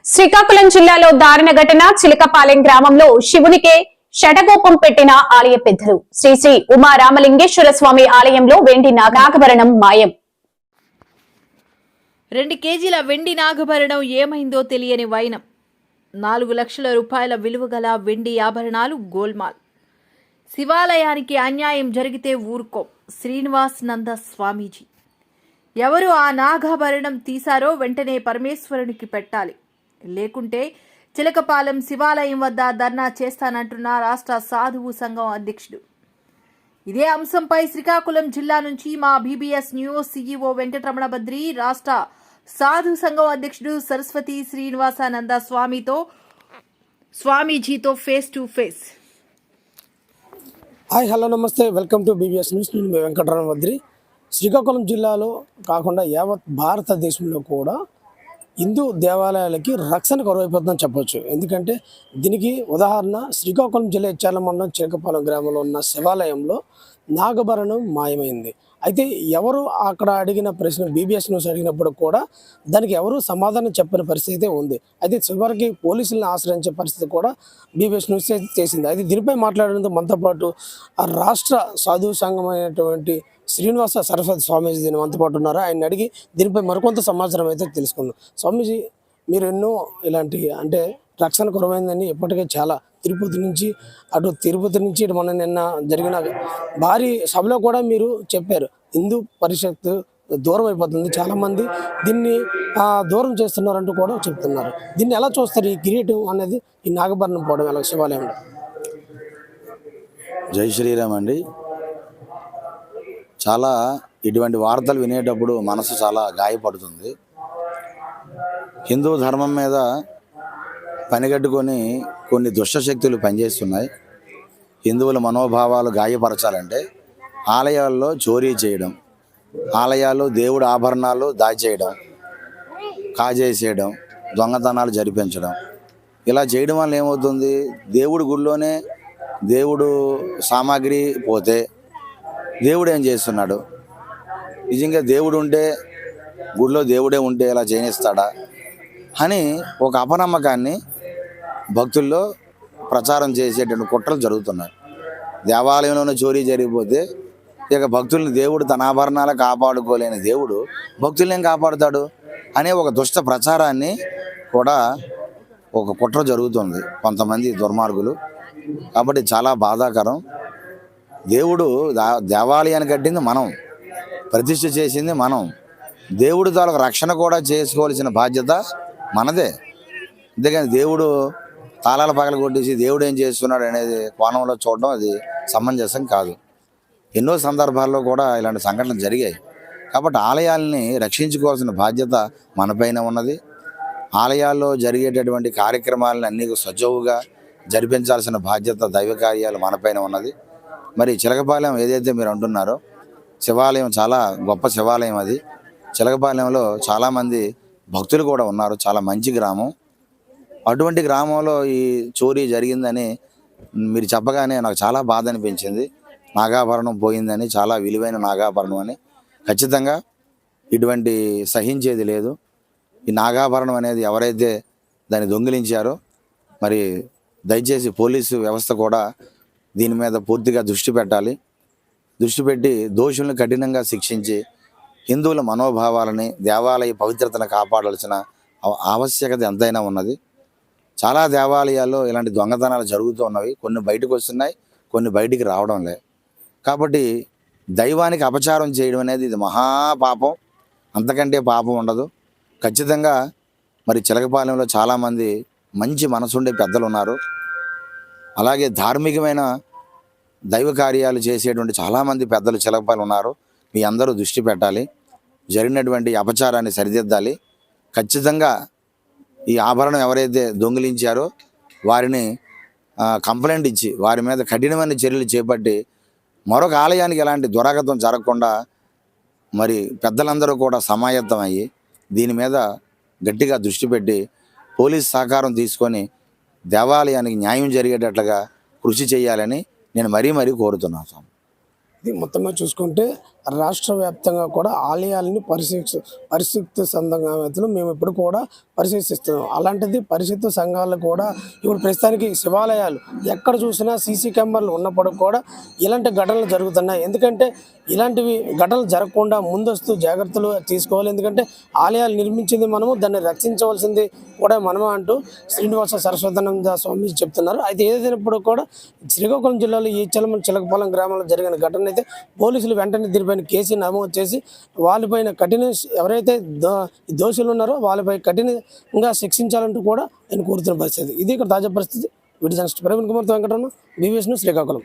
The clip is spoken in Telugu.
శ్రీకాకుళం జిల్లాలో దారుణ ఘటన చిలకపాలెం గ్రామంలో శివునికే షటకోపం పెట్టిన ఆలయ పెద్దలు. శ్రీ శ్రీ ఉమా రామలింగేశ్వర స్వామి ఆలయంలో వెండి నాగాభరణం మాయం. 2 కేజీల వెండి నాగభరణం ఏమైందో తెలియని వైనం. 4 లక్షల రూపాయల విలువ గల వెండి ఆభరణాలు గోల్మాల్. శివాలయానికి అన్యాయం జరిగితే ఊరుకోం. శ్రీనివాస్ నంద స్వామీజీ. ఎవరు ఆ నాగాభరణం తీశారో వెంటనే పరమేశ్వరునికి పెట్టాలి, లేకుంటే చిలకపాలెం శివాలయం వద్ద ధర్నా చేస్తానంటున్న రాష్ట్ర సాధువు సంఘం అధ్యక్షుడు. ఇదే అంశంపై శ్రీకాకుళం జిల్లా నుంచి మా BBS news CEO Venkataramana Badri, రాష్ట్ర సాధు సంఘం అధ్యక్షుడు సరస్వతి శ్రీనివాసానంద స్వామీజీతో face to face. Hi, hello, నమస్తే, వెల్కమ్ టు బీబీఎస్ న్యూస్. నేను మీ వెంకటరమణ బద్రి. శ్రీకాకుళం జిల్లాలో కాకుండా యావత్ భారతదేశంలో కూడా హిందూ దేవాలయాలకి రక్షణ కరువైపోతుందని చెప్పొచ్చు. ఎందుకంటే దీనికి ఉదాహరణ శ్రీకాకుళం జిల్లా ఇచ్చాల మండలం చిలకపాలెం గ్రామంలో ఉన్న శివాలయంలో నాగభరణం మాయమైంది. అయితే ఎవరు అక్కడ అడిగిన ప్రశ్న బీబీఎస్ న్యూస్ అడిగినప్పుడు కూడా దానికి ఎవరు సమాధానం చెప్పని పరిస్థితి ఉంది. అయితే చివరికి పోలీసులను ఆశ్రయించే పరిస్థితి కూడా బీబీఎస్ న్యూస్ చేసింది. అయితే దీనిపై మాట్లాడేందుకు మనతో పాటు ఆ రాష్ట్ర సాధువు సంఘం అయినటువంటి శ్రీనివాస సరస్వతి స్వామీజీ దీని మనతో పాటు ఉన్నారు. ఆయన అడిగి దీనిపై మరికొంత సమాచారం అయితే తెలుసుకుందాం. స్వామీజీ, మీరు ఎన్నో ఇలాంటి అంటే రక్షణ కొరమైందని ఇప్పటికే చాలా తిరుపతి నుంచి ఇటు మొన్న నిన్న జరిగిన భారీ సభలో కూడా మీరు చెప్పారు, హిందూ పరిషత్ దూరం అయిపోతుంది, చాలామంది దీన్ని దూరం చేస్తున్నారంటూ కూడా చెప్తున్నారు. దీన్ని ఎలా చూస్తారు? ఈ కిరీటం అనేది, ఈ నాగభరణం పోవడం ఎలా శివాలయంలో? జై శ్రీరామ్ అండి. చాలా ఇటువంటి వార్తలు వినేటప్పుడు మనసు చాలా గాయపడుతుంది. హిందూ ధర్మం మీద పనిగట్టుకొని కొన్ని దుష్టశక్తులు పనిచేస్తున్నాయి. హిందువుల మనోభావాలు గాయపరచాలంటే ఆలయాల్లో చోరీ చేయడం, ఆలయాల్లో దేవుడు ఆభరణాలు దాచేయడం, కాజేసేయడం, దొంగతనాలు జరిపించడం, ఇలా చేయడం వల్ల ఏమవుతుంది? దేవుడి గుడిలోనే దేవుడు సామాగ్రి పోతే దేవుడు ఏం చేస్తున్నాడు? నిజంగా దేవుడు ఉంటే, గుడిలో దేవుడే ఉంటే ఇలా చేయనిస్తాడా అని ఒక అపనమ్మకాన్ని భక్తుల్లో ప్రచారం చేసేటువంటి కుట్రలు జరుగుతున్నాయి. దేవాలయంలోనే చోరీ జరిగిపోతే ఇక భక్తుల్ని దేవుడు తన ఆభరణాలు కాపాడుకోలేని దేవుడు భక్తుల్ని ఏం కాపాడుతాడు అనే ఒక దుష్ట ప్రచారాన్ని కూడా ఒక కుట్ర జరుగుతుంది కొంతమంది దుర్మార్గులు. కాబట్టి చాలా బాధాకరం. దేవుడు దేవాలయాన్ని కట్టింది మనం, ప్రతిష్ఠ చేసింది మనం, దేవుడి తాలూకు రక్షణ కూడా చేసుకోవాల్సిన బాధ్యత మనదే. అంతేకాని దేవుడు తాళాల పగల కొట్టేసి దేవుడు ఏం చేస్తున్నాడు అనేది కోణంలో చూడడం అది సమంజసం కాదు. ఎన్నో సందర్భాల్లో కూడా ఇలాంటి సంఘటనలు జరిగాయి. కాబట్టి ఆలయాల్ని రక్షించుకోవాల్సిన బాధ్యత మనపైన ఉన్నది. ఆలయాల్లో జరిగేటటువంటి కార్యక్రమాలను అన్నీ సజావుగా జరిపించాల్సిన బాధ్యత దైవ కార్యాలు మనపైన ఉన్నది. మరి చిలకపాలెం ఏదైతే మీరు అంటున్నారో, శివాలయం చాలా గొప్ప శివాలయం. అది చిలకపాలెంలో చాలామంది భక్తులు కూడా ఉన్నారు. చాలా మంచి గ్రామం. అటువంటి గ్రామంలో ఈ చోరీ జరిగిందని మీరు చెప్పగానే నాకు చాలా బాధ అనిపించింది. నాగాభరణం పోయిందని, చాలా విలువైన నాగాభరణం అని. ఖచ్చితంగా ఇటువంటి సహించేది లేదు. ఈ నాగాభరణం అనేది ఎవరైతే దాన్ని దొంగిలించారో మరి దయచేసి పోలీసు వ్యవస్థ కూడా దీని మీద పూర్తిగా దృష్టి పెట్టాలి. దృష్టి పెట్టి దోషులను కఠినంగా శిక్షించి హిందువుల మనోభావాలని, దేవాలయ పవిత్రతను కాపాడాల్సిన ఆవశ్యకత ఎంతైనా ఉన్నది. చాలా దేవాలయాల్లో ఇలాంటి దొంగతనాలు జరుగుతూ ఉన్నవి. కొన్ని బయటకు వస్తున్నాయి, కొన్ని బయటికి రావడం లేదు. కాబట్టి దైవానికి అపచారం చేయడం అనేది ఇది మహాపాపం. అంతకంటే పాపం ఉండదు. ఖచ్చితంగా మరి చిలకపాలెంలో చాలామంది మంచి మనసుండే పెద్దలు ఉన్నారు. అలాగే ధార్మికమైన దైవ కార్యాలు చేసేటువంటి చాలామంది పెద్దలు చిలకపాలెం ఉన్నారు. మీ అందరూ దృష్టి పెట్టాలి. జరిగినటువంటి అపచారాన్ని సరిదిద్దాలి. ఖచ్చితంగా ఈ ఆభరణం ఎవరైతే దొంగిలించారో వారిని కంప్లైంట్ ఇచ్చి వారి మీద కఠినమైన చర్యలు చేపట్టి మరొక ఆలయానికి ఎలాంటి దురాగతం జరగకుండా మరి పెద్దలందరూ కూడా సమాయత్తం అయ్యి దీని మీద గట్టిగా దృష్టి పెట్టి పోలీస్ సహకారం తీసుకొని దేవాలయానికి న్యాయం జరిగేటట్లుగా కృషి చేయాలని నేను మరీ కోరుతున్నాను. ఇది మొత్తంగా చూసుకుంటే రాష్ట్ర వ్యాప్తంగా కూడా ఆలయాలని పరిశుద్ధ సంఘాలు మేము ఇప్పుడు కూడా పరిశీలిస్తున్నాం. అలాంటిది పరిశుద్ధ సంఘాలు కూడా ఇప్పుడు ప్రస్తుతానికి శివాలయాలు ఎక్కడ చూసినా సీసీ కెమెరాలు ఉన్నప్పుడు కూడా ఇలాంటి ఘటనలు జరుగుతున్నాయి. ఎందుకంటే ఇలాంటివి ఘటనలు జరగకుండా ముందస్తు జాగ్రత్తలు తీసుకోవాలి. ఎందుకంటే ఆలయాలు నిర్మించింది మనము, దాన్ని రక్షించవలసింది కూడా మనమే అంటూ శ్రీనివాస సరస్వతానంద స్వామి చెప్తున్నారు. అయితే ఏదైనప్పుడు కూడా శ్రీకాకుళం జిల్లాలో ఈ చిలకపాలెం గ్రామంలో జరిగిన ఘటన అయితే పోలీసులు వెంటనే దీనిపైన కేసు నమోదు చేసి వాళ్ళపైన కఠిన ఎవరైతే దోషులు ఉన్నారో వాళ్ళపై కఠినంగా శిక్షించాలంటూ కూడా నేను కోరుతున్న పరిస్థితి. ఇది ఇక్కడ తాజా పరిస్థితి. Video journalist Praveen Kumar Venkataramana, BBS news, Srikakulam.